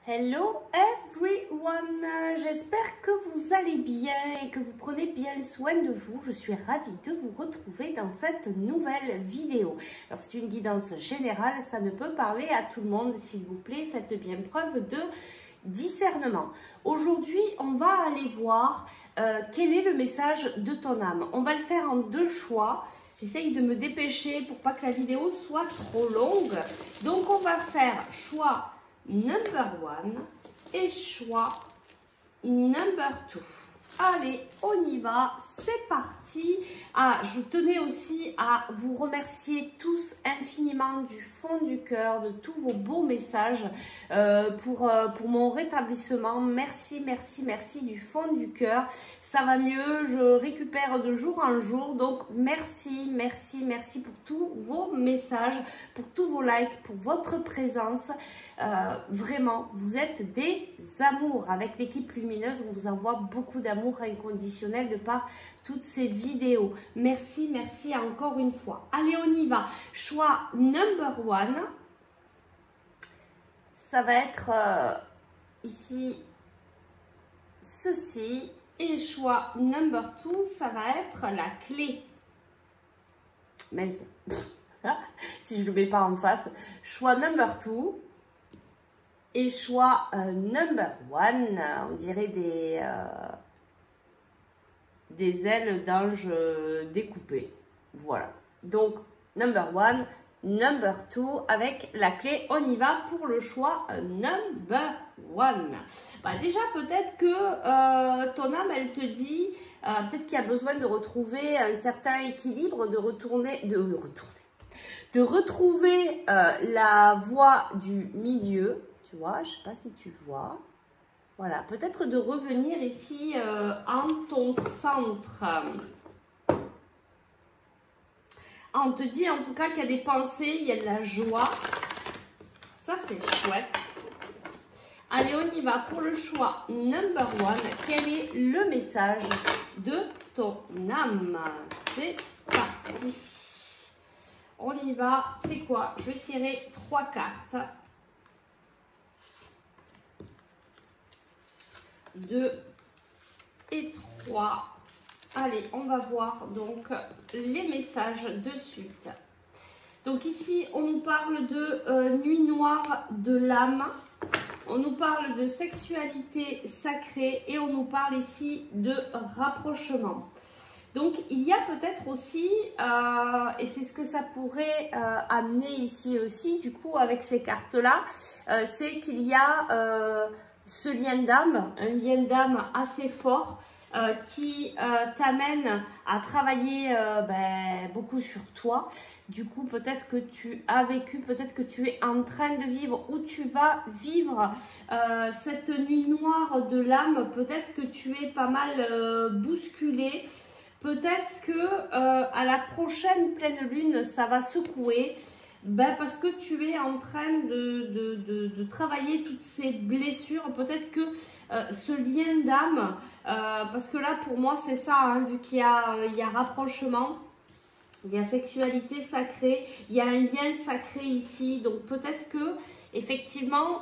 Hello everyone, j'espère que vous allez bien et que vous prenez bien soin de vous. Je suis ravie de vous retrouver dans cette nouvelle vidéo. Alors c'est une guidance générale, ça ne peut parler à tout le monde, s'il vous plaît, faites bien preuve de discernement. Aujourd'hui, on va aller voir quel est le message de ton âme. On va le faire en deux choix. J'essaye de me dépêcher pour pas que la vidéo soit trop longue. Donc on va faire choix number 1 et choix number 2. Allez, on y va, c'est parti. Je tenais aussi à vous remercier tous infiniment du fond du cœur de tous vos beaux messages pour mon rétablissement. Merci, merci, merci du fond du cœur. Ça va mieux, je récupère de jour en jour. Donc merci, merci, merci pour tous vos messages, pour tous vos likes, pour votre présence. Vraiment, vous êtes des amours. Avec l'équipe lumineuse, on vous envoie beaucoup d'amour inconditionnel de par toutes ces vidéos. Merci, merci encore une fois. Allez, on y va. Choix number 1. Ça va être ici ceci. Et choix number 2, ça va être la clé. Mais si je ne le mets pas en face, choix number 2. Et choix number 1, on dirait des ailes d'ange découpées. Voilà. Donc, number 1, number 2, avec la clé, on y va pour le choix number 1. Bah, déjà, peut-être que ton âme, elle te dit, peut-être qu'il y a besoin de retrouver un certain équilibre, de retrouver la voie du milieu. Tu vois, je ne sais pas si tu vois. Voilà, peut-être de revenir ici en ton centre. On te dit en tout cas qu'il y a des pensées, il y a de la joie. Ça, c'est chouette. Allez, on y va pour le choix number 1. Quel est le message de ton âme? C'est parti. On y va. C'est quoi? Je vais tirer 3 cartes. 2 et 3. Allez, on va voir donc les messages de suite. Donc ici, on nous parle de nuit noire de l'âme. On nous parle de sexualité sacrée et on nous parle ici de rapprochement. Donc, il y a peut-être aussi, et c'est ce que ça pourrait amener ici aussi, du coup, avec ces cartes-là, c'est qu'il y a ce lien d'âme, un lien d'âme assez fort qui t'amène à travailler beaucoup sur toi. Du coup, peut-être que tu as vécu, peut-être que tu es en train de vivre ou tu vas vivre cette nuit noire de l'âme. Peut-être que tu es pas mal bousculé. Peut-être que à la prochaine pleine lune, ça va secouer. Parce que tu es en train de travailler toutes ces blessures. Peut-être que ce lien d'âme, parce que là pour moi c'est ça, hein, vu qu'il y a rapprochement, il y a sexualité sacrée, il y a un lien sacré ici. Donc peut-être que effectivement,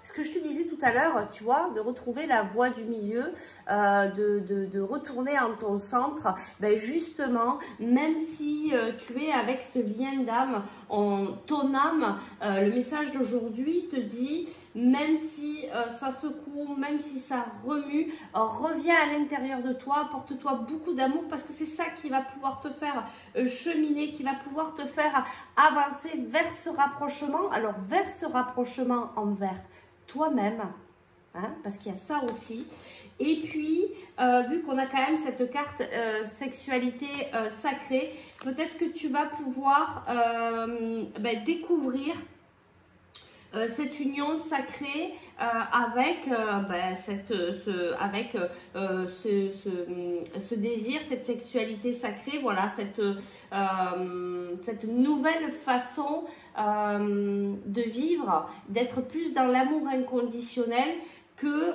ce que je te disais tout à l'heure, tu vois, de retrouver la voie du milieu, de retourner en ton centre, justement, même si tu es avec ce lien d'âme, ton âme, le message d'aujourd'hui te dit, même si ça secoue, même si ça remue, reviens à l'intérieur de toi, apporte-toi beaucoup d'amour, parce que c'est ça qui va pouvoir te faire cheminer, qui va pouvoir te faire avancer vers ce rapprochement. Alors vers ce rapprochement envers toi-même, hein, parce qu'il y a ça aussi. Et puis, vu qu'on a quand même cette carte sexualité sacrée, peut-être que tu vas pouvoir découvrir cette union sacrée avec ce désir, cette sexualité sacrée, voilà, cette nouvelle façon de vivre, d'être plus dans l'amour inconditionnel que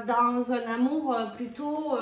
dans un amour plutôt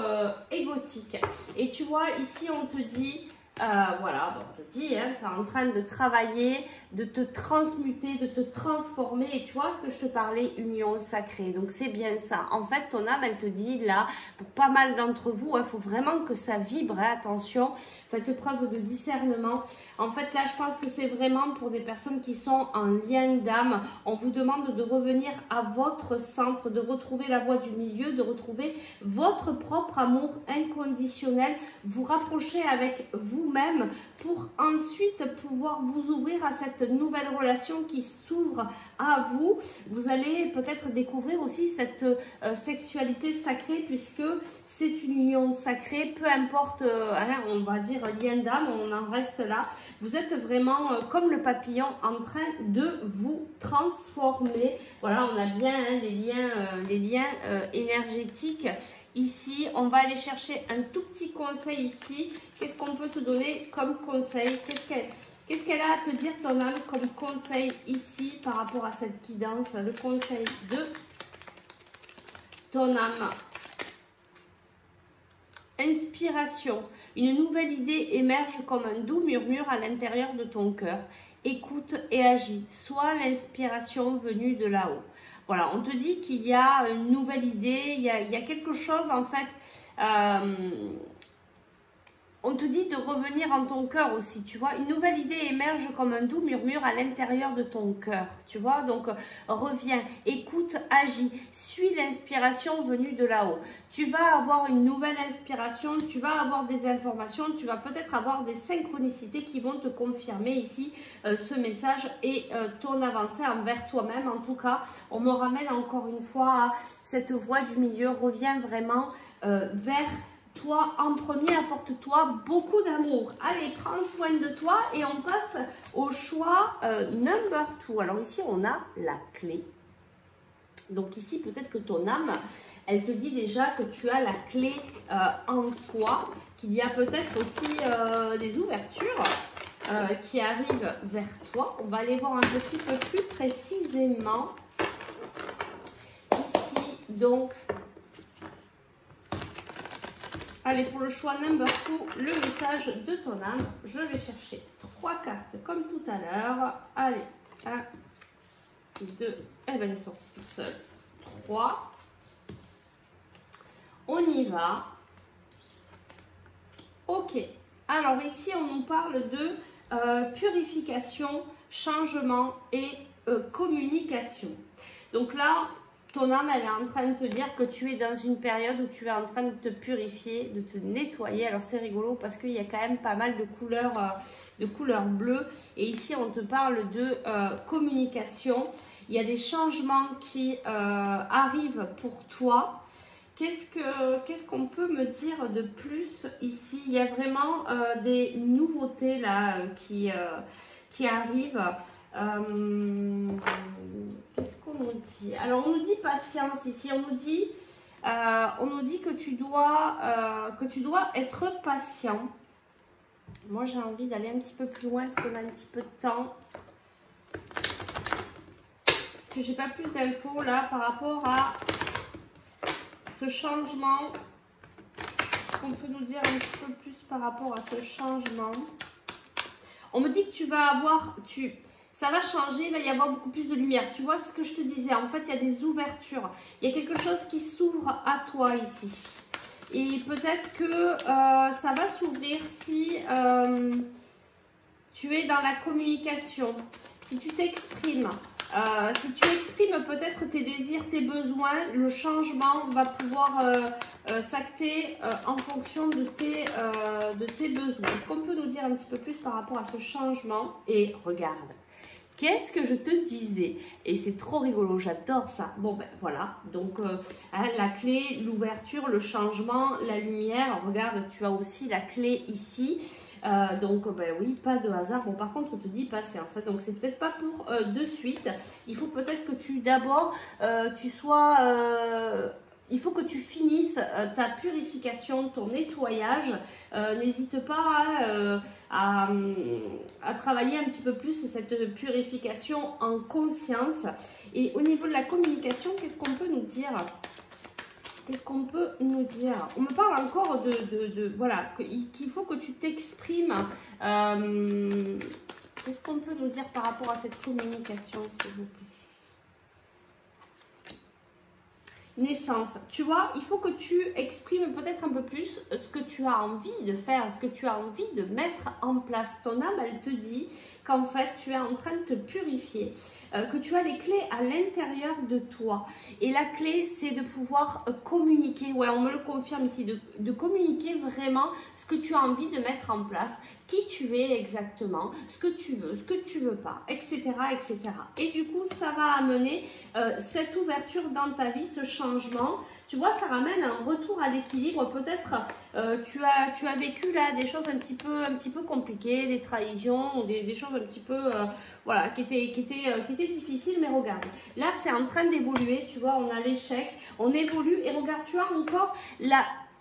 égotique. Et tu vois, ici on te dit, voilà, on te dit, hein, tu es en train de travailler de te transmuter, de te transformer. Et tu vois ce que je te parlais, union sacrée. Donc c'est bien ça. En fait, ton âme, elle te dit là, pour pas mal d'entre vous, il faut vraiment que ça vibre, hein, attention. Faites preuve de discernement. En fait, là, je pense que c'est vraiment pour des personnes qui sont en lien d'âme. On vous demande de revenir à votre centre, de retrouver la voie du milieu, de retrouver votre propre amour inconditionnel, vous rapprocher avec vous-même pour ensuite pouvoir vous ouvrir à cette nouvelle relation qui s'ouvre à vous. Vous allez peut-être découvrir aussi cette sexualité sacrée, puisque c'est une union sacrée, peu importe, on va dire lien d'âme, on en reste là. Vous êtes vraiment comme le papillon en train de vous transformer. Voilà, on a bien hein, les liens énergétiques. Ici, on va aller chercher un tout petit conseil ici. Qu'est-ce qu'on peut te donner comme conseil? Qu'est-ce qu'elle a à te dire, ton âme, comme conseil ici par rapport à cette guidance? Le conseil de ton âme. Inspiration. Une nouvelle idée émerge comme un doux murmure à l'intérieur de ton cœur. Écoute et agis. Sois l'inspiration venue de là-haut. Voilà, on te dit qu'il y a une nouvelle idée, il y a quelque chose en fait. On te dit de revenir en ton cœur aussi, tu vois. Une nouvelle idée émerge comme un doux murmure à l'intérieur de ton cœur, tu vois. Donc, reviens, écoute, agis, suis l'inspiration venue de là-haut. Tu vas avoir une nouvelle inspiration, tu vas avoir des informations, tu vas peut-être avoir des synchronicités qui vont te confirmer ici ce message et ton avancée envers toi-même. En tout cas, on me ramène encore une fois à cette voie du milieu. Reviens vraiment vers toi en premier, apporte-toi beaucoup d'amour. Allez, prends soin de toi et on passe au choix number 2. Alors ici, on a la clé. Donc ici, peut-être que ton âme, elle te dit déjà que tu as la clé en toi, qu'il y a peut-être aussi des ouvertures qui arrivent vers toi. On va aller voir un petit peu plus précisément. Ici, donc... Allez, pour le choix number 2, le message de ton âme, je vais chercher 3 cartes comme tout à l'heure. Allez, 1, 2, et bien elle est sortie toute seule. 3. On y va. Ok. Alors ici, on nous parle de purification, changement et communication. Donc là, ton âme, elle est en train de te dire que tu es dans une période où tu es en train de te purifier, de te nettoyer. Alors c'est rigolo parce qu'il y a quand même pas mal de couleurs bleues. Et ici, on te parle de communication. Il y a des changements qui arrivent pour toi. Qu'est-ce qu'on peut me dire de plus ici? Il y a vraiment des nouveautés là qui arrivent. Qu'est-ce qu'on nous dit? Alors, on nous dit patience ici. On nous dit que tu dois être patient. Moi, j'ai envie d'aller un petit peu plus loin. Est-ce qu'on a un petit peu de temps? Parce que j'ai pas plus d'infos là par rapport à ce changement. Est-ce qu'on peut nous dire un petit peu plus par rapport à ce changement? On me dit que tu vas avoir... Ça va changer, il va y avoir beaucoup plus de lumière. Tu vois ce que je te disais, en fait, il y a des ouvertures. Il y a quelque chose qui s'ouvre à toi ici. Et peut-être que ça va s'ouvrir si tu es dans la communication, si tu t'exprimes. Si tu exprimes peut-être tes désirs, tes besoins, le changement va pouvoir s'acter en fonction de tes besoins. Est-ce qu'on peut nous dire un petit peu plus par rapport à ce changement? Et regarde. Qu'est-ce que je te disais? Et c'est trop rigolo, j'adore ça. Bon, ben voilà, donc la clé, l'ouverture, le changement, la lumière. Regarde, tu as aussi la clé ici. Donc, ben oui, pas de hasard. Bon, par contre, on te dit patience. Donc, c'est peut-être pas pour de suite. Il faut peut-être que tu sois... il faut que tu finisses ta purification, ton nettoyage. N'hésite pas à travailler un petit peu plus cette purification en conscience. Et au niveau de la communication, qu'est-ce qu'on peut nous dire? Qu'est-ce qu'on peut nous dire? On me parle encore voilà, qu'il faut que tu t'exprimes Qu'est-ce qu'on peut nous dire par rapport à cette communication, s'il vous plaît? Naissance, tu vois, il faut que tu exprimes peut-être un peu plus ce que tu as envie de faire, ce que tu as envie de mettre en place. Ton âme, elle te dit qu'en fait, tu es en train de te purifier, que tu as les clés à l'intérieur de toi. Et la clé, c'est de pouvoir communiquer, ouais, on me le confirme ici, de communiquer vraiment ce que tu as envie de mettre en place, qui tu es exactement, ce que tu veux pas, etc., etc. Et du coup, ça va amener cette ouverture dans ta vie, ce changement. Tu vois, ça ramène un retour à l'équilibre. Peut-être tu as vécu là des choses un petit peu compliquées, des trahisons, des choses un petit peu voilà, qui étaient difficiles. Mais regarde, là c'est en train d'évoluer. Tu vois, on a l'échec, on évolue et regarde, tu as encore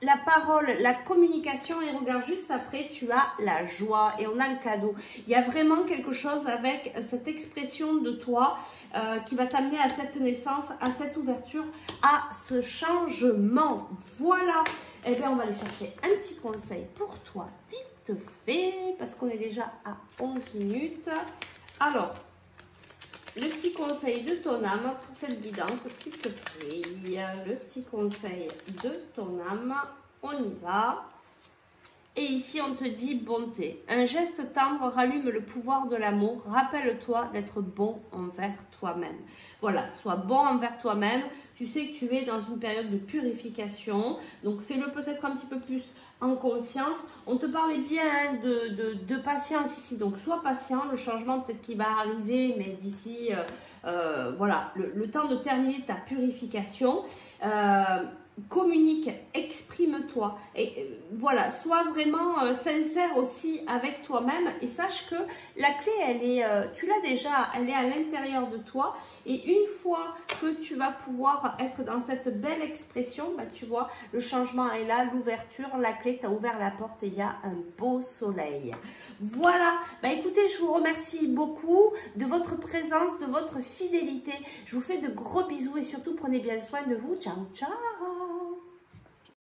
la parole, la communication et regarde juste après, tu as la joie et on a le cadeau. Il y a vraiment quelque chose avec cette expression de toi qui va t'amener à cette naissance, à cette ouverture, à ce changement. Voilà. Eh bien, on va aller chercher un petit conseil pour toi, vite fait, parce qu'on est déjà à 11 minutes. Alors, le petit conseil de ton âme pour cette guidance, s'il te plaît. Le petit conseil de ton âme, on y va. Et ici, on te dit bonté. Un geste tendre rallume le pouvoir de l'amour. Rappelle-toi d'être bon envers toi-même. Voilà, sois bon envers toi-même. Tu sais que tu es dans une période de purification. Donc, fais-le peut-être un petit peu plus en conscience. On te parlait bien de patience ici. Donc, sois patient. Le changement, peut-être qu'il va arriver, mais d'ici, voilà, le temps de terminer ta purification. Communique, exprime-toi et voilà, sois vraiment sincère aussi avec toi-même et sache que la clé, elle est, tu l'as déjà, elle est à l'intérieur de toi et une fois que tu vas pouvoir être dans cette belle expression, bah, tu vois, le changement est là, l'ouverture, la clé, tu as ouvert la porte et il y a un beau soleil. Voilà, bah écoutez, je vous remercie beaucoup de votre présence, de votre fidélité. Je vous fais de gros bisous et surtout prenez bien soin de vous. Ciao, ciao.